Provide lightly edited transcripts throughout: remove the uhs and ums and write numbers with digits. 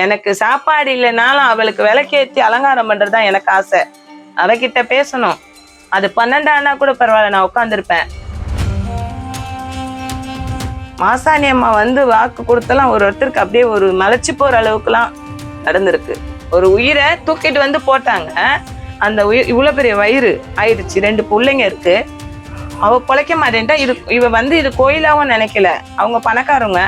எனக்கு சாப்பாடு இல்லைனாலும் அவளுக்கு விளக்கேற்றி அலங்காரம் பண்றதுதான் எனக்கு ஆசை. அவகிட்ட பேசணும். அது 12 ஆனா கூட பரவாயில்ல, நான் உட்காந்துருப்பேன். மாசாணி அம்மா வந்து வாக்கு கொடுத்தலாம் ஒருத்தருக்கு அப்படியே ஒரு மலைச்சு போற அளவுக்குலாம் நடந்திருக்கு. ஒரு உயிரை தூக்கிட்டு வந்து போட்டாங்க. அந்த உயிர் இவ்வளவு பெரிய வயிறு ஆயிடுச்சு, 2 பிள்ளைங்க இருக்கு. அவ பொழைக்க மாட்டேன்ட்டா. இவ வந்து இது கோயிலாவும் நினைக்கல. அவங்க பணக்காரங்க.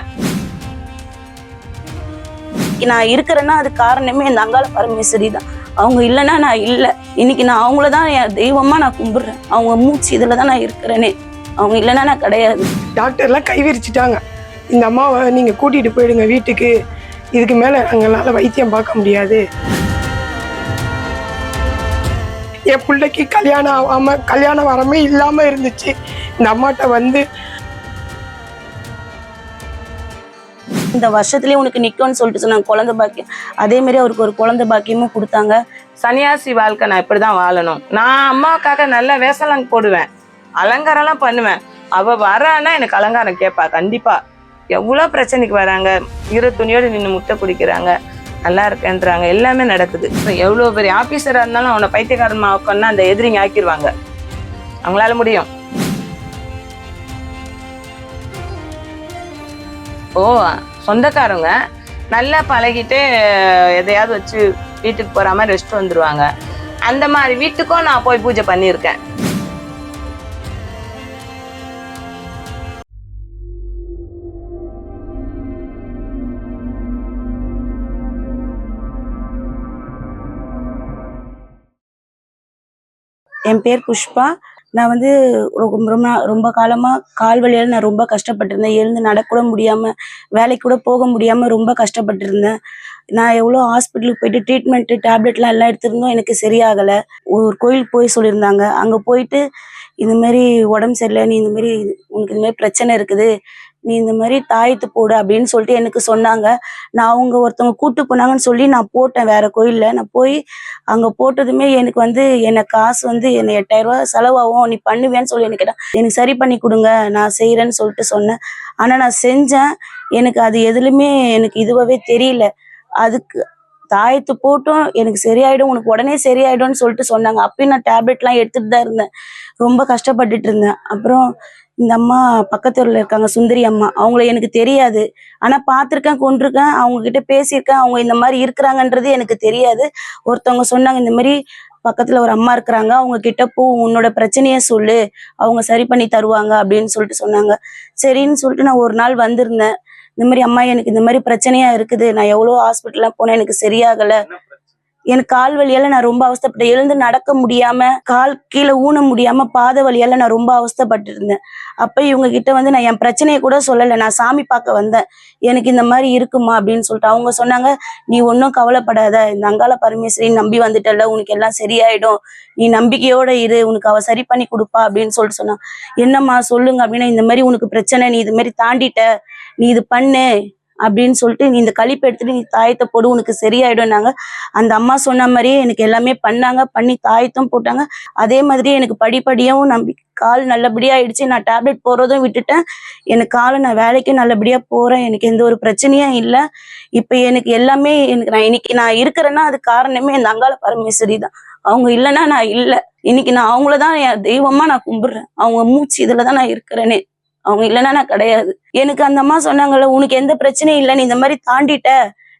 நான் இருக்கிறேன்னா அது காரணமே இந்த அங்காள பரமேஸ்வரி தான். அவங்க இல்லைன்னா நான் இல்லை. இன்னைக்கு நான் அவங்களதான் என் தெய்வமா நான் கும்பிடுறேன். அவங்க மூச்சு இதுல தான் நான் இருக்கிறேனே. அவங்க இல்லைன்னா நான் கிடையாது. டாக்டர்லாம் கைவிரிச்சிட்டாங்க. இந்த அம்மாவை நீங்க கூட்டிட்டு போயிடுங்க வீட்டுக்கு, இதுக்கு மேல எங்களால வைத்தியம் பார்க்க முடியாது. என் பிள்ளைக்கு கல்யாணம் ஆகாம கல்யாண வரமே இல்லாம இருந்துச்சு. இந்த அம்மாட்ட வந்து இந்த வருஷத்துலயே உனக்கு நிக்கும்னு சொல்லிட்டு சொன்னாங்க குழந்தை பாக்கியம். அதே மாதிரி அவருக்கு ஒரு குழந்தை பாக்கியமும் கொடுத்தாங்க. சன்னியாசி வாழ்க்கை நான் இப்படிதான் வாழணும். நான் அம்மாவுக்காக நல்ல வேஷம்லாம் போடுவேன், அலங்காரம்லாம் பண்ணுவேன். அவ வரான்னா எனக்கு அலங்காரம் கேட்பா கண்டிப்பா. எவ்வளவு பிரச்சனைக்கு வராங்க, ஈர துணியோடு நின்று முட்டை குடிக்கிறாங்க, நல்லா இருக்கேன்றாங்க, எல்லாமே நடக்குது. எவ்வளவு பெரிய ஆபீசரா இருந்தாலும் அவனை பைத்தியக்காரமா உட்காந்து அந்த எதிரிங்க ஆக்கிடுவாங்க. அவங்களால முடியும். ஓ, சொந்தக்காரங்க நல்லா பழகிட்டு எதையாவது வச்சு வீட்டுக்கு போற மாதிரி ரெஸ்ட் வந்துருவாங்க. அந்த மாதிரி வீட்டுக்கும் நான் போய் பூஜை பண்ணியிருக்கேன். என் பேர் புஷ்பா. நான் வந்து ரொம்ப காலமாக கால் வலியால் நான் ரொம்ப கஷ்டப்பட்டிருந்தேன். எழுந்து நடக்கூட முடியாமல், வேலைக்கு கூட போக முடியாமல் ரொம்ப கஷ்டப்பட்டிருந்தேன். நான் எவ்வளோ ஹாஸ்பிட்டலுக்கு போயிட்டு ட்ரீட்மெண்ட்டு டேப்லெட்லாம் எல்லாம் எடுத்திருந்தோம், எனக்கு சரியாகலை. ஒரு கோயிலுக்கு போய் சொல்லியிருந்தாங்க. அங்கே போயிட்டு இந்தமாரி உடம்பு சரியில்லை, நீ இந்தமாரி உனக்கு இந்தமாரி பிரச்சனை இருக்குது, நீ இந்த மாதிரி தாயத்து போடு அப்படின்னு சொல்லிட்டு எனக்கு சொன்னாங்க. நான் அவங்க ஒருத்தவங்க கூட்டு போனாங்கன்னு சொல்லி நான் போட்டேன் வேற கோயில்ல. நான் போய் அங்க போட்டதுமே எனக்கு வந்து எனக்கு காசு வந்து என்ன 8000 ரூபாய் செலவாகும், நீ பண்ணுவேன்னு சொல்லி எனக்கு கேட்டேன். எனக்கு சரி பண்ணி கொடுங்க, நான் செய்யறேன்னு சொல்லிட்டு சொன்னேன். ஆனா நான் செஞ்சேன். எனக்கு அது எதுலையுமே எனக்கு இதுவாவே தெரியல. அதுக்கு தாயத்து போட்டும் எனக்கு சரியாயிடும், உனக்கு உடனே சரியாயிடும்னு சொல்லிட்டு சொன்னாங்க. அப்பயும் நான் டேப்லெட்லாம் எடுத்துட்டு தான் இருந்தேன். ரொம்ப கஷ்டப்பட்டுட்டு இருந்தேன். அப்புறம் இந்த அம்மா பக்கத்தூர்ல இருக்காங்க, சுந்தரி அம்மா. அவங்கள எனக்கு தெரியாது, ஆனா பார்த்திருக்கேன், கொண்டிருக்கேன், அவங்க கிட்ட பேசியிருக்கேன். அவங்க இந்த மாதிரி இருக்கிறாங்கன்றது எனக்கு தெரியாது. ஒருத்தவங்க சொன்னாங்க, இந்த மாதிரி பக்கத்துல ஒரு அம்மா இருக்கிறாங்க, அவங்க கிட்ட போ, உன்னோட பிரச்சனைய சொல்லு, அவங்க சரி பண்ணி தருவாங்க அப்படின்னு சொல்லிட்டு சொன்னாங்க. சரின்னு சொல்லிட்டு நான் ஒரு நாள் வந்திருந்தேன். இந்த மாதிரி அம்மா எனக்கு இந்த மாதிரி பிரச்சனையா இருக்குது, நான் எவ்வளோ ஹாஸ்பிட்டல்லாம் போனேன், எனக்கு சரியாகலை. எனக்கு கால் வலியால நான் ரொம்ப அவஸ்தைப்பட்டேன். எழுந்து நடக்க முடியாம, கால் கீழே ஊன முடியாம, பாத வலியால நான் ரொம்ப அவஸ்தைப்பட்டு இருந்தேன். அப்ப இவங்க கிட்ட வந்து நான் என் பிரச்சனையை கூட சொல்லலை, நான் சாமி பார்க்க வந்தேன், எனக்கு இந்த மாதிரி இருக்குமா அப்படின்னு சொல்லிட்டு. அவங்க சொன்னாங்க, நீ ஒன்றும் கவலைப்படாத, இந்த அங்காள பரமேஸ்வரி நம்பி வந்துட்டல, உனக்கு எல்லாம் சரியாயிடும், நீ நம்பிக்கையோட இரு, உனக்கு அவ சரி பண்ணி கொடுப்பா அப்படின்னு சொல்லிட்டு சொன்னாங்க. என்னம்மா சொல்லுங்க அப்படின்னா, இந்த மாதிரி உனக்கு பிரச்சனை, நீ இது மாதிரி தாண்டிட்ட, நீ இது பண்ணு அப்படின்னு சொல்லிட்டு, நீ இந்த கழிப்பு எடுத்துட்டு நீ தாயத்தை போடு, உனக்கு சரியாயிடும்னாங்க. அந்த அம்மா சொன்ன மாதிரியே எனக்கு எல்லாமே பண்ணாங்க, பண்ணி தாயத்தும் போட்டாங்க. அதே மாதிரி எனக்கு படிப்படியாவும் நம்பி கால் நல்லபடியா ஆயிடுச்சு. நான் டேப்லெட் போறதும் விட்டுட்டேன். எனக்கு காலை நான் வேலைக்கும் நல்லபடியா போறேன். எனக்கு எந்த ஒரு பிரச்சனையும் இல்லை. இப்ப எனக்கு எல்லாமே இன்னைக்கு நான் இருக்கிறேன்னா அது காரணமே இந்த அங்காள பரமேஸ்வரி தான். அவங்க இல்லைன்னா நான் இல்லை. இன்னைக்கு நான் அவங்களதான் என் தெய்வமா நான் கும்பிடுறேன். அவங்க மூச்சு இதுலதான் நான் இருக்கிறேனே. அவங்க இல்லைன்னா நான் கிடையாது. எனக்கு அந்த அம்மா சொன்னாங்கல்ல, உனக்கு எந்த பிரச்சனையும் இல்லை, நீ இந்த மாதிரி தாண்டிட்ட,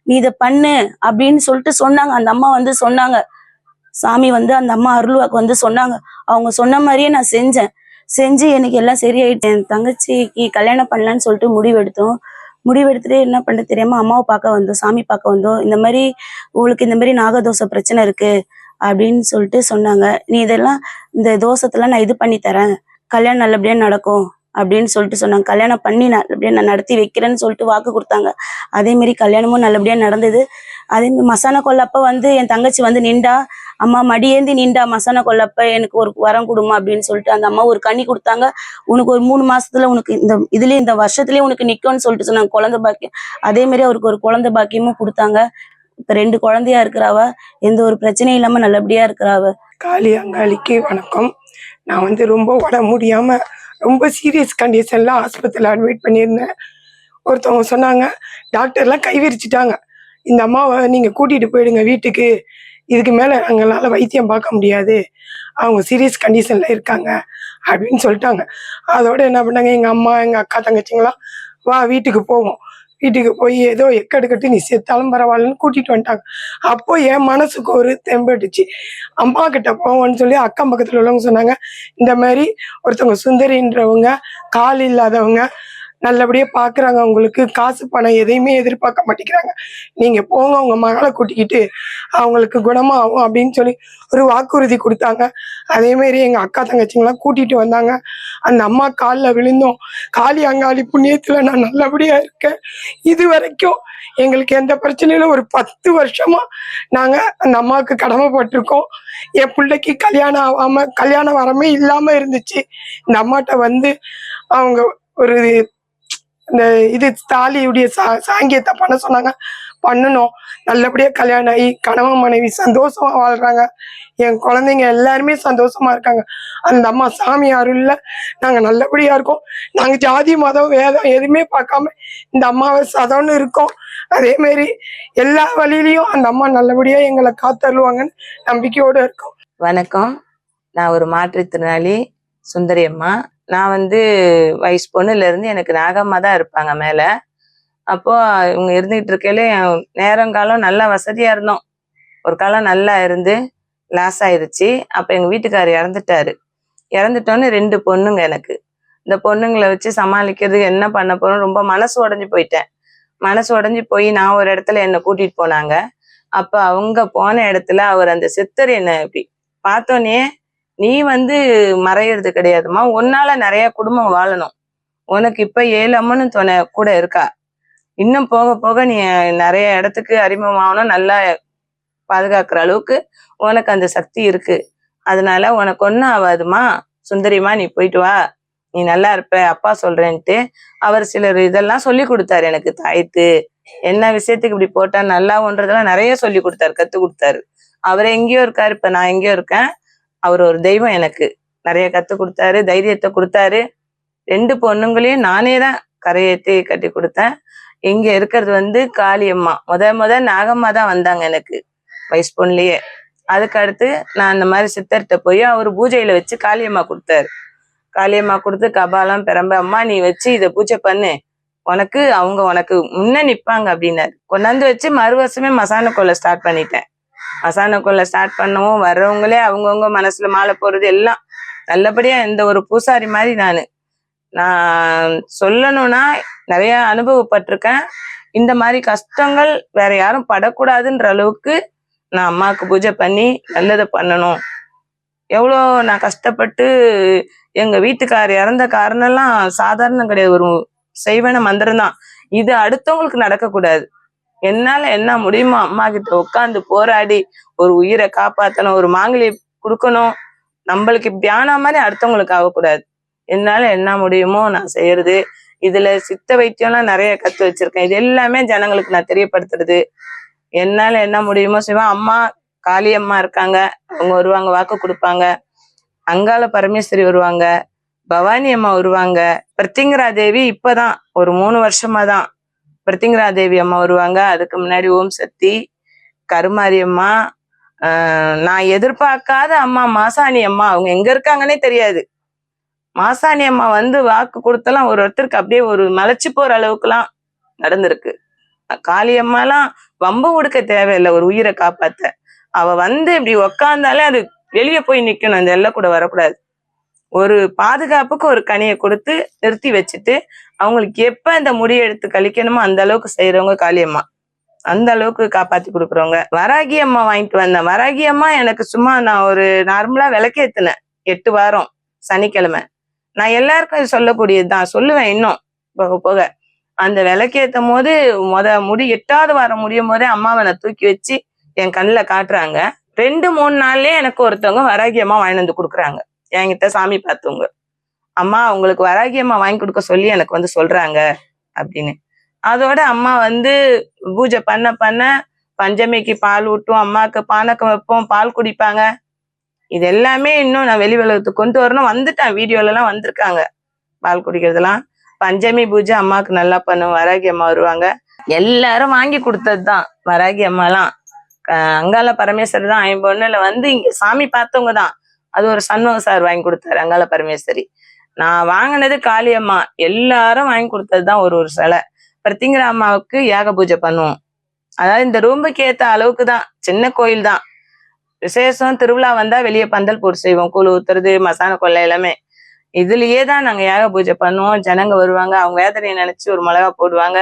நீ இதை பண்ணு அப்படின்னு சொல்லிட்டு சொன்னாங்க. அந்த அம்மா வந்து சொன்னாங்க, சாமி வந்து அந்த அம்மா அருள்வாக்கு வந்து சொன்னாங்க. அவங்க சொன்ன மாதிரியே நான் செஞ்சு எனக்கு எல்லாம் சரியாயிட்டு. என் தங்கச்சிக்கு கல்யாணம் பண்ணலான்னு சொல்லிட்டு முடிவெடுத்துட்டு என்ன பண்ண தெரியாம அம்மாவை பார்க்க வந்தோம், சாமி பார்க்க வந்தோம். இந்த மாதிரி உங்களுக்கு இந்த மாதிரி நாகதோஷ பிரச்சனை இருக்கு அப்படின்னு சொல்லிட்டு சொன்னாங்க. நீ இதெல்லாம் இந்த தோஷத்தெல்லாம் நான் இது பண்ணி தரேன், கல்யாணம் நல்லபடியா நடக்கும் அப்படின்னு சொல்லிட்டு சொன்னாங்க. கல்யாணம் பண்ணி நல்லபடியா நான் நடத்தி வைக்கிறேன்னு சொல்லிட்டு வாக்கு கொடுத்தாங்க. அதே மாதிரி கல்யாணமும் நல்லபடியா நடந்தது. அதே மாதிரி மசான கொல்லப்ப வந்து என் தங்கச்சி வந்து நின்றா, அம்மா மடியேந்தி நின்றா, மசான கொல்லப்ப எனக்கு ஒரு வரம் கொடுமா அப்படின்னு சொல்லிட்டு அந்த அம்மா ஒரு கனி கொடுத்தாங்க. உனக்கு ஒரு 3 மாசத்துல உனக்கு இந்த வருஷத்துலயே உனக்கு நிக்கும்னு சொல்லிட்டு சொன்னாங்க, குழந்தை பாக்கியம். அதே மாதிரி அவருக்கு ஒரு குழந்தை பாக்கியமும் கொடுத்தாங்க. இப்ப 2 குழந்தையா இருக்கிறாவ, எந்த ஒரு பிரச்சனையும் இல்லாம நல்லபடியா இருக்கிறாவ. காளி அங்காளிக்கு வணக்கம். நான் வந்து ரொம்ப உடம்பு முடியாம ரொம்ப சீரியஸ் கண்டிஷன்லாம் ஆஸ்பத்திரியில் அட்மிட் பண்ணியிருந்தேன். ஒருத்தவங்க சொன்னாங்க, டாக்டர்லாம் கைவிரிச்சிட்டாங்க. இந்த அம்மாவை நீங்கள் கூட்டிகிட்டு போயிடுங்க வீட்டுக்கு, இதுக்கு மேலே எங்களால் வைத்தியம் பார்க்க முடியாது, அவங்க சீரியஸ் கண்டிஷனில் இருக்காங்க அப்படின்னு சொல்லிட்டாங்க. அதோட என்ன பண்ணாங்க, எங்கள் அம்மா எங்கள் அக்கா தங்கச்சிங்களாம் வா வீட்டுக்கு போவோம், வீட்டுக்கு போய் ஏதோ எக்கெடுக்கட்டு நீ செத்தாலும் பரவாயில்லன்னு கூட்டிகிட்டு வந்துட்டாங்க. அப்போ என் மனசுக்கு ஒரு தெம்பட்டுச்சு, அம்மா கிட்ட போவோன்னு சொல்லி அக்கம் பக்கத்தில் உள்ளவங்க சொன்னாங்க, இந்த மாதிரி ஒருத்தவங்க சுந்தரின்றவங்க கால் இல்லாதவங்க நல்லபடியாக பார்க்குறாங்க, அவங்களுக்கு காசு பணம் எதையுமே எதிர்பார்க்க மாட்டேங்கிறாங்க, நீங்கள் போங்க உங்கள் மகளை கூட்டிக்கிட்டு அவங்களுக்கு குணமாகும் அப்படின்னு சொல்லி ஒரு வாக்குறுதி கொடுத்தாங்க. அதேமாரி எங்கள் அக்கா தங்கச்சிங்களாம் கூட்டிகிட்டு வந்தாங்க. அந்த அம்மா காலில் விழுந்தோம். காளி அங்காளி புண்ணியத்தில் நான் நல்லபடியாக இருக்கேன். இது வரைக்கும் எங்களுக்கு எந்த பிரச்சனையிலும் ஒரு 10 வருஷமாக நாங்கள் அந்த அம்மாவுக்கு கடமைப்பட்டிருக்கோம். என் பிள்ளைக்கு கல்யாணம் ஆகாமல் கல்யாணம் வரமே இல்லாமல் இருந்துச்சு. இந்த அம்மாட்ட வந்து அவங்க ஒரு இந்த இது தாலியுடைய சாங்கியத்தை பண்ண சொன்னாங்க, பண்ணணும். நல்லபடியாக கல்யாணம் ஆகி கணவன் மனைவி சந்தோஷமா வாழ்றாங்க. என் குழந்தைங்க எல்லாருமே சந்தோஷமா இருக்காங்க. அந்த அம்மா சாமி அருள்ல நாங்கள் நல்லபடியா இருக்கோம். நாங்கள் ஜாதி மதம் வேதம் எதுவுமே பார்க்காம இந்த அம்மாவை சதம்னு இருக்கோம். அதேமாரி எல்லா வழியிலையும் அந்த அம்மா நல்லபடியா எங்களை காத்தருவாங்கன்னு நம்பிக்கையோடு இருக்கோம். வணக்கம். நான் ஒரு மாற்றுத்திறனாளி சுந்தரி அம்மா. நான் வந்து வயசு பொண்ணுல இருந்து எனக்கு நாகம்மா தான் இருப்பாங்க மேல. அப்போ இவங்க இருந்துகிட்டு இருக்கையில நேரங்காலம் நல்லா வசதியா இருந்தோம். ஒரு காலம் நல்லா இருந்து லாஸ் ஆயிருச்சு. அப்ப எங்க வீட்டுக்காரர் இறந்துட்டாரு. இறந்துட்டோன்னு 2 பொண்ணுங்க எனக்கு. இந்த பொண்ணுங்களை வச்சு சமாளிக்கிறது என்ன பண்ண போறோம், ரொம்ப மனசு உடைஞ்சு போயிட்டேன். மனசு உடைஞ்சு போய் நான் ஒரு இடத்துல என்னை கூட்டிட்டு போனாங்க. அப்ப அவங்க போன இடத்துல அவர் அந்த சித்தர் என்ன இப்படி பார்த்தோன்னே, நீ வந்து மறையிறது கிடையாதுமா, உன்னால நிறைய குடும்பம் வாழணும், உனக்கு இப்ப 7 அம்மனும் துணை கூட இருக்கா, இன்னும் போக போக நீ நிறைய இடத்துக்கு அறிமுகமாகணும், நல்லா பாதுகாக்கிற அளவுக்கு உனக்கு அந்த சக்தி இருக்கு, அதனால உனக்கு ஒன்றும் ஆகாதுமா சுந்தரிமா, நீ போயிட்டு வா, நீ நல்லா இருப்ப, அப்பா சொல்றேன்ட்டு அவர் சிலர் இதெல்லாம் சொல்லி கொடுத்தாரு எனக்கு. தாயத்து என்ன விஷயத்துக்கு இப்படி போட்டா நல்லான்றதெல்லாம் நிறைய சொல்லி கொடுத்தாரு, கத்து கொடுத்தாரு. அவர் எங்கேயோ இருக்காரு, இப்ப நான் எங்கேயோ இருக்கேன். அவர் ஒரு தெய்வம், எனக்கு நிறைய கத்து கொடுத்தாரு, தைரியத்தை கொடுத்தாரு. 2 பொண்ணுங்களையும் நானே தான் கரையேற்றி கட்டி கொடுத்தேன். இங்க இருக்கிறது வந்து காளியம்மா, முத நாகம்மா தான் வந்தாங்க எனக்கு வயசு பொண்ணுலயே. அதுக்கு அடுத்து நான் இந்த மாதிரி சித்தர்கிட்ட போய் அவர் பூஜையில வச்சு காளியம்மா கொடுத்தாரு. காளியம்மா கொடுத்து கபாலம் பிரம்ப, அம்மா நீ வச்சு இதை பூஜை பண்ணு, அவங்க உனக்கு முன்ன நிப்பாங்க அப்படின்னாரு. கொண்டாந்து வச்சு மறு வருஷமே மசான கொள்ளை ஸ்டார்ட் பண்ணிட்டேன். மசான கொள்ளை ஸ்டார்ட் பண்ணவும் வர்றவங்களே அவங்கவுங்க மனசுல மாலை போடுறது எல்லாம் நல்லபடியா, இந்த ஒரு பூசாரி மாதிரி நான் சொல்லணும்னா நிறைய அனுபவப்பட்டிருக்கேன். இந்த மாதிரி கஷ்டங்கள் வேற யாரும் படக்கூடாதுன்ற அளவுக்கு நான் அம்மாவுக்கு பூஜை பண்ணி நல்லதை பண்ணணும். எவ்வளோ நான் கஷ்டப்பட்டு, எங்க வீட்டுக்காரர் இறந்த காரணம்லாம் சாதாரணம் கிடையாது, ஒரு செய்வன மந்திரம் தான். இது அடுத்தவங்களுக்கு நடக்கக்கூடாது. என்னால என்ன முடியுமோ அம்மா கிட்ட உட்காந்து போராடி ஒரு உயிரை காப்பாற்றணும், ஒரு மாங்கலி கொடுக்கணும். நம்மளுக்கு தியானம் மாதிரி அடுத்தவங்களுக்கு ஆகக்கூடாது. என்னால என்ன முடியுமோ நான் செய்யறது. இதுல சித்த வைத்தியம்லாம் நிறைய கத்து வச்சிருக்கேன். இது எல்லாமே ஜனங்களுக்கு நான் தெரியப்படுத்துறது. என்னால என்ன முடியுமோ செய்வேன். அம்மா காளியம்மா இருக்காங்க, அவங்க வருவாங்க, வாக்கு கொடுப்பாங்க. அங்காள பரமேஸ்வரி வருவாங்க, பவானி அம்மா வருவாங்க, பிரத்திங்கரா தேவி இப்பதான் ஒரு 3 வருஷமா தான் பிரத்திங்கரா தேவி அம்மா வருவாங்க. அதுக்கு முன்னாடி ஓம் சக்தி, கருமாரி அம்மா, நான் எதிர்பார்க்காத அம்மா மாசாணி அம்மா, அவங்க எங்க இருக்காங்கன்னே தெரியாது. மாசாணி அம்மா வந்து வாக்கு கொடுத்தலாம் ஒருத்தருக்கு அப்படியே ஒரு மலைச்சு போற அளவுக்குலாம் நடந்திருக்கு. காளியம்மாலாம் வம்பு கொடுக்க தேவையில்லை ஒரு உயிரை காப்பாத்த. அவ வந்து இப்படி உக்காந்தாலே அது வெளியே போய் நிக்கணும், அந்த எல்லை கூட வரக்கூடாது. ஒரு பாதுகாப்புக்கு ஒரு கனியை கொடுத்து நிறுத்தி வச்சுட்டு அவங்களுக்கு எப்ப இந்த முடியை எடுத்து கழிக்கணுமோ அந்த அளவுக்கு செய்யறவங்க காளியம்மா. அந்த அளவுக்கு காப்பாத்தி கொடுக்குறவங்க. வராகி அம்மா வாங்கிட்டு வந்தேன். வராகி அம்மா எனக்கு சும்மா நான் ஒரு நார்மலா விளக்கேத்தினேன் 8 வாரம் சனிக்கிழமை. நான் எல்லாருக்கும் சொல்லக்கூடியதுதான், சொல்லுவேன் இன்னும் போக போக. அந்த விளக்கேற்றும் போது முடி 8வது வாரம் முடியும் போதே அம்மாவை நான் தூக்கி வச்சு என் கண்ணில் காட்டுறாங்க. 2-3 நாள்லயே எனக்கு ஒருத்தவங்க வராகி அம்மா வாங்கி வந்து கொடுக்குறாங்க. என்கிட்ட சாமி பார்த்தவங்க, அம்மா உங்களுக்கு வராகி அம்மா வாங்கி கொடுக்க சொல்லி எனக்கு வந்து சொல்றாங்க அப்படின்னு. அதோட அம்மா வந்து பூஜை பண்ண பஞ்சமிக்கு பால் ஊட்டும், அம்மாவுக்கு பானக்கம் வைப்போம், பால் குடிப்பாங்க. இது எல்லாமே இன்னும் நான் வெளி உலகத்துக்கு கொண்டு வரணும். வந்துட்டேன், வீடியோல எல்லாம் வந்திருக்காங்க பால் குடிக்கிறதுலாம். பஞ்சமி பூஜை அம்மாவுக்கு நல்லா பண்ணுவோம், வராகி அம்மா வருவாங்க. எல்லாரும் வாங்கி கொடுத்ததுதான் வராகி அம்மாலாம். அங்காள பரமேஸ்வரி தான் ஐம்பொண்ணுல வந்து இங்க சாமி பார்த்தவங்க தான். அது ஒரு சண்முக சார் வாங்கி கொடுத்தாரு அங்காள பரமேஸ்வரி. நான் வாங்கினது காளியம்மா. எல்லாரும் வாங்கி கொடுத்ததுதான் ஒரு ஒரு சிலை. பிரத்திங்கிற அம்மாவுக்கு யாக பூஜை பண்ணுவோம். அதாவது இந்த ரூமுக்கு ஏத்த அளவுக்கு தான், சின்ன கோயில் தான். விசேஷம் திருவிழா வந்தா வெளியே பந்தல் போட்டு செய்வோம், கூழ் ஊத்துறது, மசான கொள்ளை எல்லாமே. இதுலயே தான் நாங்க யாக பூஜை பண்ணுவோம். ஜனங்க வருவாங்க, அவங்க வேதனையை நினைச்சு ஒரு மிளகா போடுவாங்க.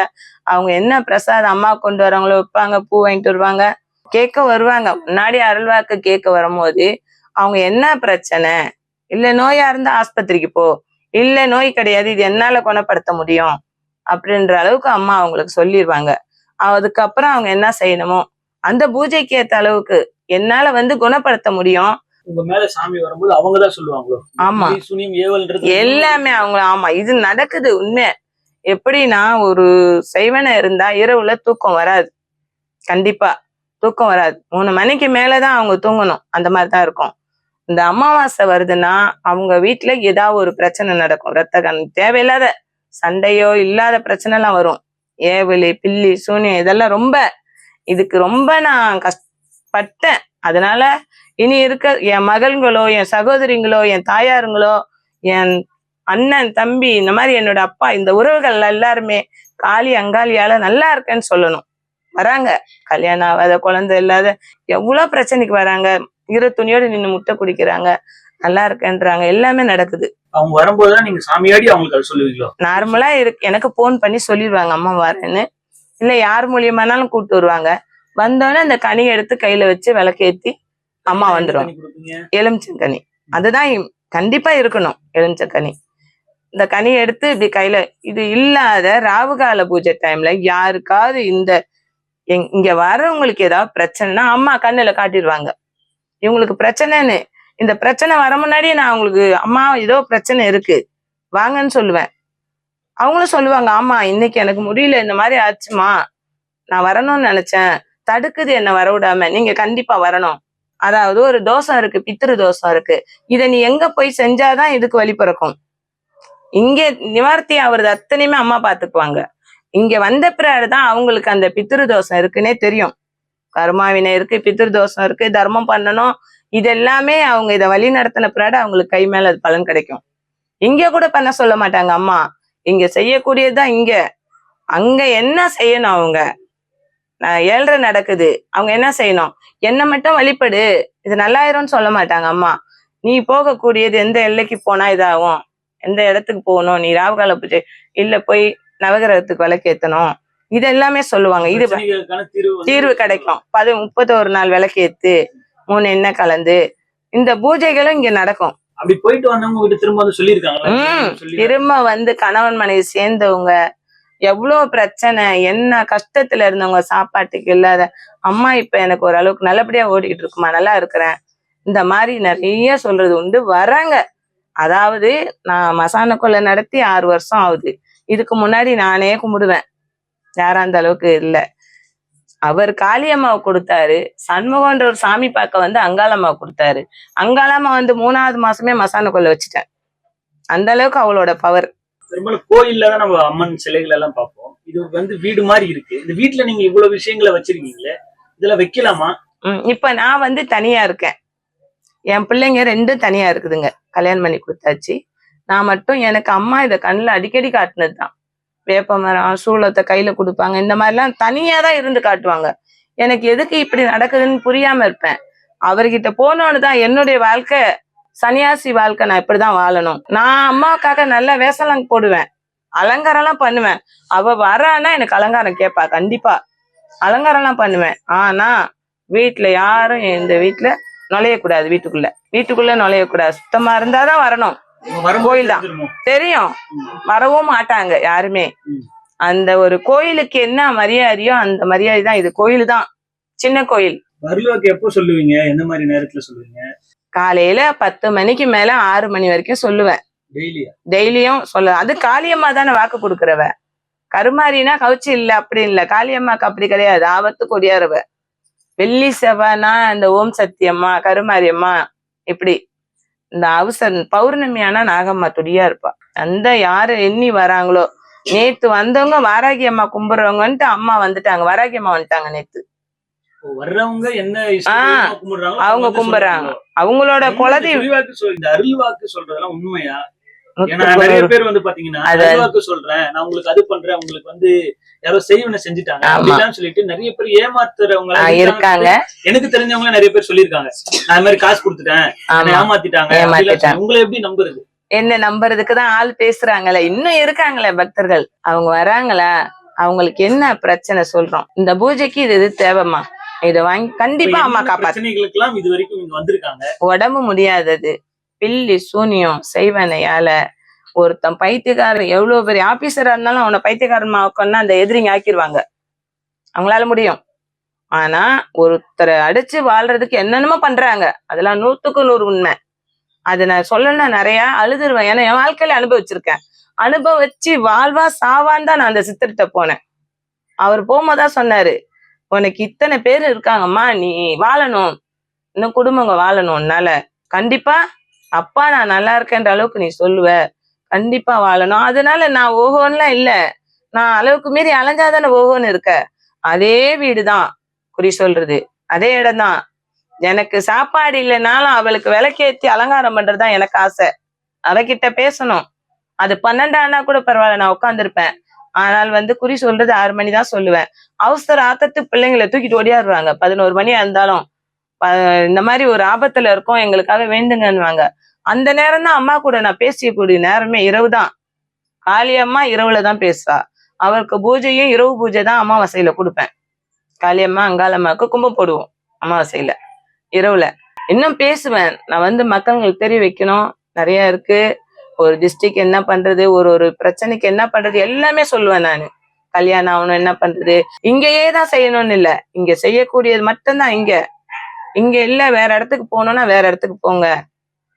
அவங்க என்ன பிரசாதம் அம்மா கொண்டு வராங்களோ வைப்பாங்க, பூ வாங்கிட்டு வருவாங்க, கேட்க வருவாங்க. முன்னாடி அருள்வாக்கு கேட்க வரும்போது அவங்க என்ன பிரச்சனை, இல்ல நோயா இருந்தா ஆஸ்பத்திரிக்கு போ, இல்ல நோய் கிடையாது இது என்னால குணப்படுத்த முடியும் அப்படின்ற அளவுக்கு அம்மா அவங்களுக்கு சொல்லிடுவாங்க. அதுக்கப்புறம் அவங்க என்ன செய்யணுமோ அந்த பூஜைக்கு ஏத்த அளவுக்கு என்னால வந்து குணப்படுத்த முடியும். உங்க மேல சாமி வரும்போது அவங்கதான் சொல்லுவாங்களோ? ஆமா, சுனியம் ஏவல்ன்றது எல்லாமே அவங்க. ஆமா, இது நடக்குது உண்மை. எப்படின்னா ஒரு செய்வன இருந்தா இரவுல தூக்கம் வராது, கண்டிப்பா தூக்கம் வராது. 3 மணிக்கு மேலதான் அவங்க தூங்கணும், அந்த மாதிரிதான் இருக்கும். இந்த அமாவாசை வருதுன்னா அவங்க வீட்டுல ஏதாவது ஒரு பிரச்சனை நடக்கும். ரத்த கண் தேவையில்லாத சண்டையோ இல்லாத பிரச்சனை எல்லாம் வரும். ஏவலி, பில்லி, சூனியம் இதெல்லாம் ரொம்ப, இதுக்கு ரொம்ப நான் கஷ்டப்பட்டேன். அதனால இனி இருக்க என் மகள்களோ, என் சகோதரிங்களோ, என் தாயாருங்களோ, என் அண்ணன், தம்பி, இந்த மாதிரி என்னோட அப்பா, இந்த உறவுகள் எல்லாருமே காளி அங்காளியால நல்லா இருக்கேன்னு சொல்லணும். வராங்க, கல்யாணம் ஆகாத, குழந்தை இல்லாத எவ்வளவு பிரச்சனைக்கு வராங்க. ஈர துணியோடு நின்று முட்டை குடிக்கிறாங்க, நல்லா இருக்கேன்றாங்க. எல்லாமே நடக்குது. அவங்க வரும்போதுதான் நீங்க சாமியாடி அவங்களுக்கு அதை சொல்லுவீங்களோ? நார்மலா இருக்கு, எனக்கு போன் பண்ணி சொல்லிடுவாங்க அம்மா வரேன்னு. இல்ல யார் மூலியமானாலும் கூப்பிட்டு வருவாங்க. வந்தோடனே அந்த கனி எடுத்து கையில வச்சு விளக்கேத்தி அம்மா வந்துடும். எலுமிச்சங்கனி அதுதான் கண்டிப்பா இருக்கணும், எலுமிச்சக்கனி. இந்த கனி எடுத்து இப்படி கையில, இது இல்லாத ராவுகால பூஜை டைம்ல யாருக்காவது இங்க வர்றவங்களுக்கு ஏதாவது பிரச்சனைனா அம்மா கண்ணுல காட்டிடுவாங்க இவங்களுக்கு பிரச்சனைன்னு. இந்த பிரச்சனை வர முன்னாடியே நான் அவங்களுக்கு அம்மா ஏதோ பிரச்சனை இருக்கு வாங்கன்னு சொல்லுவேன். அவங்களும் சொல்லுவாங்க, ஆமா இன்னைக்கு எனக்கு முடியல, இந்த மாதிரி ஆச்சுமா, நான் வரணும்னு நினைச்சேன், தடுக்குது என்ன வர விடாம, நீங்க கண்டிப்பா வரணும். அதாவது ஒரு தோஷம் இருக்கு, பித்திரு தோஷம் இருக்கு, இதை நீ எங்க போய் செஞ்சாதான் இதுக்கு வழி பிறக்கும். இங்க நிவர்த்தி ஆகுறது அத்தனையுமே அம்மா பாத்துக்குவாங்க. இங்க வந்த பிறகுதான் அவங்களுக்கு அந்த பித்திரு தோஷம் இருக்குன்னே தெரியும். கர்மாவினை இருக்கு, பித்திரு தோஷம் இருக்கு, தர்மம் பண்ணணும், இது எல்லாமே அவங்க இதை வழி நடத்தின பிறகு அவங்களுக்கு கை மேல அது பலன் கிடைக்கும். இங்க கூட பண்ண சொல்ல மாட்டாங்க அம்மா, இங்க செய்யக்கூடியதுதான் இங்க. அங்க என்ன செய்யணும், அவங்க 7:30 நடக்குது, அவங்க என்ன செய்யணும், என்ன மட்டும் வழிபடு, இது நல்லாயிரும்னு சொல்ல மாட்டாங்க அம்மா. நீ போகக்கூடியது எந்த எல்லைக்கு போனா இதாகும், எந்த இடத்துக்கு போகணும், நீ ராவுகால பூஜை இல்ல போய் நவகிரகத்துக்கு விளக்கேத்தணும், இது எல்லாமே சொல்லுவாங்க. இது தீர்வு கிடைக்கும். 31 நாள் விளக்கேத்து, 3 எண்ணெய் கலந்து, இந்த பூஜைகளும் இங்க நடக்கும். அப்படி போயிட்டு வந்தவங்க கிட்ட திரும்ப வந்து சொல்லியிருக்காங்க. திரும்ப வந்து கணவன் மனைவி சேர்ந்தவங்க எவ்வளவு பிரச்சனை, என்ன கஷ்டத்துல இருந்தவங்க, சாப்பாட்டுக்கு இல்லாத அம்மா இப்ப எனக்கு ஓரளவுக்கு நல்லபடியா ஓடிக்கிட்டு இருக்குமா, நல்லா இருக்கிறேன், இந்த மாதிரி நிறைய சொல்றது உண்டு. வராங்க. அதாவது நான் மசான கொள்ளை நடத்தி 6 வருஷம் ஆகுது. இதுக்கு முன்னாடி நானே கும்பிடுவேன், யாரா அந்த அளவுக்கு இல்ல. அவர் காளியம்மாவை கொடுத்தாரு, சண்முகன்ற ஒரு சாமி பார்க்க வந்து அங்காளம்மாவை கொடுத்தாரு. அங்காளம்மா வந்து 3வது மாசமே மசான கொள்ளை வச்சுட்டேன். அந்த அளவுக்கு அவளோட பவர். பெரும்பாலும் கோயில்ல தான் நம்ம அம்மன் சிலைகள் எல்லாம் பார்ப்போம். இது வந்து வீடு மாதிரி இருக்கு. இந்த வீட்டுல நீங்க இவ்வளவு விஷயங்களை வச்சிருக்கீங்களே, இதுல வைக்கலாமா? இப்ப நான் வந்து தனியா இருக்கேன், என் பிள்ளைங்க 2 தனியா இருக்குதுங்க, கல்யாணம் பண்ணி கொடுத்தாச்சு. நான் மட்டும். எனக்கு அம்மா இதை கண்ணுல அடிக்கடி காட்டுனதுதான். வேப்ப மரம், சூளத்தை கையில கொடுப்பாங்க, இந்த மாதிரிலாம் தனியா தான் இருந்து காட்டுவாங்க. எனக்கு எதுக்கு இப்படி நடக்குதுன்னு புரியாம இருப்பேன். அவர்கிட்ட போனோன்னு தான் என்னுடைய வாழ்க்கை, சன்னியாசி வாழ்க்கை, நான் இப்படிதான் வாழணும். நான் அம்மாவுக்காக நல்ல வேஷம்லாம் போடுவேன், அலங்காரம்லாம் பண்ணுவேன். அவ வரான்னா எனக்கு அலங்காரம் கேட்பா, கண்டிப்பா அலங்காரம்லாம் பண்ணுவேன். ஆனா வீட்டுல யாரும் இந்த வீட்டுல நுழையக்கூடாது, வீட்டுக்குள்ள நுழையக்கூடாது, சுத்தமா இருந்தாதான் வரணும். கோயில் தான் தெரியும், வரவும் மாட்டாங்க யாருமே. அந்த ஒரு கோயிலுக்கு என்ன மரியாதையோ அந்த மரியாதை தான். இது கோயில் தான், சின்ன கோயில். வரலாக்கு எப்போ சொல்லுவீங்க, எந்த மாதிரி நேரத்துல சொல்லுவீங்க? காலையில 10 மணிக்கு மேல 6 மணி வரைக்கும் சொல்லுவேன். டெய்லியும் சொல்ல. அது காளியம்மா தானே வாக்கு கொடுக்குறவ. கருமாரினா கவுச்சி இல்ல, அப்படி இல்ல. காளியம்மாக்கு அப்படி கிடையாது, ஆபத்து கொடியாரவ. வெள்ளி செவ்வாய்னா இந்த ஓம் சத்தியம்மா, கருமாரியம்மா, இப்படி. இந்த அவசர பௌர்ணமியானா நாகம்மா துடியா இருப்பா. அந்த யாரு எண்ணி வராங்களோ நேத்து வந்தவங்க வாராகி அம்மா கும்பிடுறவங்கன்ட்டு அம்மா வந்துட்டாங்க, வாராகி அம்மா வந்துட்டாங்க நேத்து. வர்றவங்க என்ன கும்பிடுறாங்களோ அவங்க கும்பிடுறாங்க. அவங்களோட குலதெய்வம் இந்த அருள் வாக்கு சொல்றதெல்லாம் உண்மையா? ஏன்னா நிறைய பேர் வந்து பாத்தீங்கன்னா அருள் வாக்கு சொல்றேன், நான் உங்களுக்கு அது பண்றேன், உங்களுக்கு வந்து யாரோ செய்வன செஞ்சுட்டாங்க அப்படிலாம் சொல்லிட்டு நிறைய பேர் ஏமாத்துறவங்க இருக்காங்க. எனக்கு தெரிஞ்சவங்க நிறைய பேர் சொல்லியிருக்காங்க, நான் இந்த மாதிரி காசு கொடுத்துட்டேன், ஏமாத்திட்டாங்க. உங்களை எப்படி நம்புறது? என்ன நம்புறதுக்குதான் ஆள் பேசுறாங்கல்ல, இன்னும் இருக்காங்களே பக்தர்கள். அவங்க வராங்களா, அவங்களுக்கு என்ன பிரச்சனை சொல்றோம், இந்த பூஜைக்கு இது தேவைமா, இதை வாங்கி கண்டிப்பா அம்மா பிரச்சனைகளுக்கெல்லாம் இது வரைக்கும் இங்க வந்திருக்காங்க. உடம்பு முடியாதது, பில்லி சூனியம் செய்வனையால ஒருத்தன் பைத்தியக்காரன், எவ்வளவு பெரிய ஆபீசரா இருந்தாலும் அவனை பைத்தியக்காரன் ஆக்கணும்னா அந்த எதிரிங்க ஆக்கிடுவாங்க, அவங்களால முடியும். ஆனா ஒருத்தரை அடிச்சு வாழ்றதுக்கு என்னென்னமோ பண்றாங்க, அதெல்லாம் 100க்கு 100 உண்மை. அது நான் சொல்லணும்னா நிறைய அழுதுருவேன், ஏன்னா என் வாழ்க்கையில அனுபவிச்சிருக்கேன். அனுபவிச்சு வாழ்வா சாவான்னு தான் நான் அந்த சித்தர்கிட்ட போனேன். அவர் போகும்போதுதான் சொன்னாரு, உனக்கு இத்தனை பேர் இருக்காங்கம்மா, நீ வாழணும், இன்னும் குடும்பங்க வாழணும், உன்னால கண்டிப்பா அப்பா நான் நல்லா இருக்கேன்ற அளவுக்கு நீ சொல்லுவ, கண்டிப்பா வாழணும். அதனால நான் ஓஹோன்னுலாம் இல்ல, நான் அளவுக்கு மீறி அலைஞ்சாதானே ஓஹோன்னு இருக்க. அதே வீடுதான் குறி சொல்றது, அதே இடம்தான். எனக்கு சாப்பாடு இல்லைனாலும் அவளுக்கு விளக்கேத்தி அலங்காரம் பண்றதுதான் எனக்கு ஆசை. அவகிட்ட பேசணும், அது 12 ஆனா கூட பரவாயில்ல, நான் உட்காந்துருப்பேன். ஆனால் வந்து குறி சொல்றது 6 மணி தான் சொல்லுவேன். அவசர ஆத்தத்து பிள்ளைங்களை தூக்கிட்டு ஓடியாடுவாங்க, 11 மணியா இருந்தாலும் இந்த மாதிரி ஒரு ஆபத்துல இருக்கும், எங்களுக்காக வேண்டுங்கன்னுவாங்க. அந்த நேரம் தான் அம்மா கூட நான் பேசியக்கூடிய நேரமே இரவு தான். காளியம்மா இரவுல தான் பேசுவா, அவருக்கு பூஜையும் இரவு பூஜை தான் அமாவாசையில கொடுப்பேன். காளியம்மா அங்காளம்மாவுக்கு கும்பம் போடுவோம் அமாவாசையில இரவுல. இன்னும் பேசுவேன், நான் வந்து மக்களுக்கு தெரிய வைக்கணும், நிறைய இருக்கு. ஒரு டிஸ்ட்ரிக்ட் என்ன பண்றது, ஒரு பிரச்சனைக்கு என்ன பண்றது எல்லாமே சொல்லுவேன் நானு. கல்யாணம் ஆகணும் என்ன பண்றது, இங்கேயே தான் செய்யணும்னு இல்ல, இங்க செய்யக்கூடியது மட்டும்தான். இங்க இல்ல, வேற இடத்துக்கு போகணும்னா வேற இடத்துக்கு போங்க,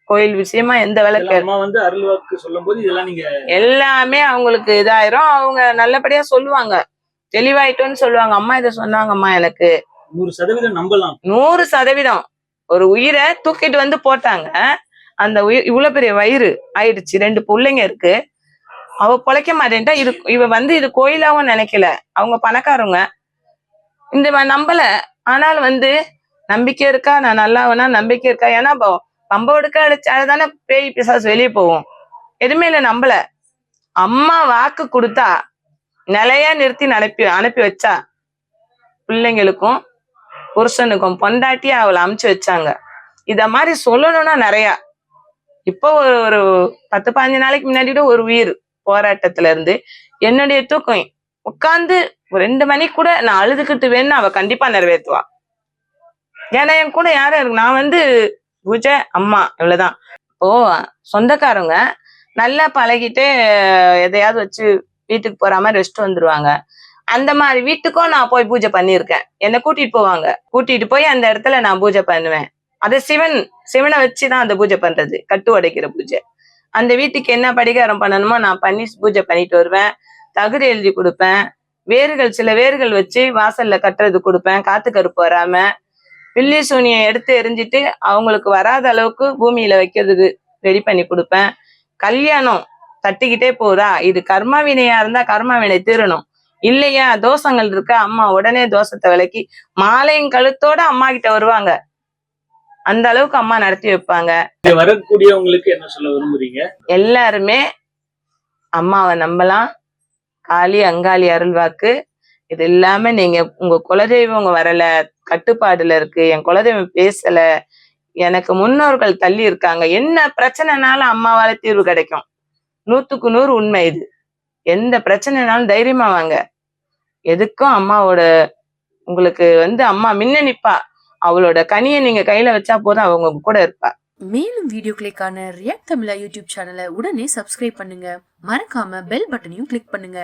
கோயில் விஷயமா எந்த விளக்கு வந்து அருள் வாக்கு சொல்லும் போது இதெல்லாம் நீங்க எல்லாமே அவங்களுக்கு இதாயிரும். அவங்க நல்லபடியா சொல்லுவாங்க, தெளிவாயிட்டோன்னு சொல்லுவாங்க. அம்மா இதை சொன்னாங்கம்மா, எனக்கு 100% நம்பலாம். 100%. ஒரு உயிரை தூக்கிட்டு வந்து போட்டாங்க, அந்த உயிர் இவ்வளவு பெரிய வயிறு ஆயிடுச்சு, 2 பிள்ளைங்க இருக்கு, அவ பொழைக்க மாட்டேன்ட்டா. இவ வந்து இது கோயிலாவும் நினைக்கல, அவங்க பணக்காரங்க, இந்த நம்பல. ஆனால் வந்து நம்பிக்கை இருக்கா, நான் நல்லாவனா நம்பிக்கை இருக்கா, ஏன்னா பம்ப எடுக்க அடிச்சாதானே பேய் பிசாசு வெளியே போவோம். எதுவுமே இல்லை, நம்பல. அம்மா வாக்கு கொடுத்தா நிலையா நிறுத்தி அனுப்பி வச்சா, பிள்ளைங்களுக்கும் புருஷனுக்கும் பொண்டாட்டி அவளை அமுச்சு வச்சாங்க. இத மாதிரி சொல்லணும்னா நிறைய. இப்போ ஒரு 10-15 நாளைக்கு முன்னாடி ஒரு உயிர் போராட்டத்துல இருந்து என்னுடைய தூக்கம் உட்கார்ந்து 2 மணிக்கு கூட நான் அழுதுகிட்டு வேணும்னு அவ கண்டிப்பா நிறைவேற்றுவா. ஏன்னா என் கூட யாரும் இருக்கு, நான் வந்து பூஜை அம்மா இவ்வளவுதான். இப்போ சொந்தக்காரங்க நல்லா பழகிட்டு எதையாவது வச்சு வீட்டுக்கு போற மாதிரி ரெஸ்ட் வந்துருவாங்க. அந்த மாதிரி வீட்டுக்கும் நான் போய் பூஜை பண்ணியிருக்கேன். என்னை கூட்டிட்டு போவாங்க, கூட்டிட்டு போய் அந்த இடத்துல நான் பூஜை பண்ணுவேன். அது சிவனை வச்சுதான் அந்த பூஜை பண்றது, கட்டு உடைக்கிற பூஜை. அந்த வீட்டுக்கு என்ன பரிகாரம் பண்ணணுமோ நான் பண்ணி பூஜை பண்ணிட்டு வருவேன். தகுதி எழுதி கொடுப்பேன், சில வேர்கள் வச்சு வாசல்ல கட்டுறது கொடுப்பேன், காத்து கருப்பு வராம. பில்லி சூனியை எடுத்து எரிஞ்சிட்டு அவங்களுக்கு வராத அளவுக்கு பூமியில வைக்கிறதுக்கு ரெடி பண்ணி கொடுப்பேன். கல்யாணம் தட்டிக்கிட்டே போதா, இது கர்ம வினையா இருந்தா கர்ம வினை தீரணும், இல்லையா தோஷங்கள் இருக்க அம்மா உடனே தோஷத்தை விலக்கி மாலையும் கழுத்தோட அம்மா கிட்ட வருவாங்க. அந்த அளவுக்கு அம்மா நடத்தி வைப்பாங்க. வரக்கூடியவங்களுக்கு என்ன சொல்ல விரும்புறீங்க? எல்லாருமே அம்மாவை நம்பலாம். காளி அங்காளி அருள்வாக்கு இது இல்லாம நீங்க உங்க குலதெய்வம் வரல, கட்டுப்பாடுல இருக்கு, என் குலதெய்வம் பேசல, எனக்கு முன்னோர்கள் தள்ளி இருக்காங்க, என்ன பிரச்சனைனாலும் அம்மாவால தீர்வு கிடைக்கும். 100க்கு 100 உண்மை இது. எந்த பிரச்சனைனாலும் தைரியமா வாங்க, எதுக்கும் அம்மாவோட உங்களுக்கு வந்து அம்மா முன்ன நிப்பா. அவளோட கனியை நீங்க கையில வச்சா போதும், அவங்க கூட இருப்பா. மேலும் வீடியோக்களுக்கான ரியாக்ட் தமிழா யூடியூப் சேனலை உடனே சப்ஸ்கிரைப் பண்ணுங்க, மறக்காம பெல் பட்டனையும் கிளிக் பண்ணுங்க.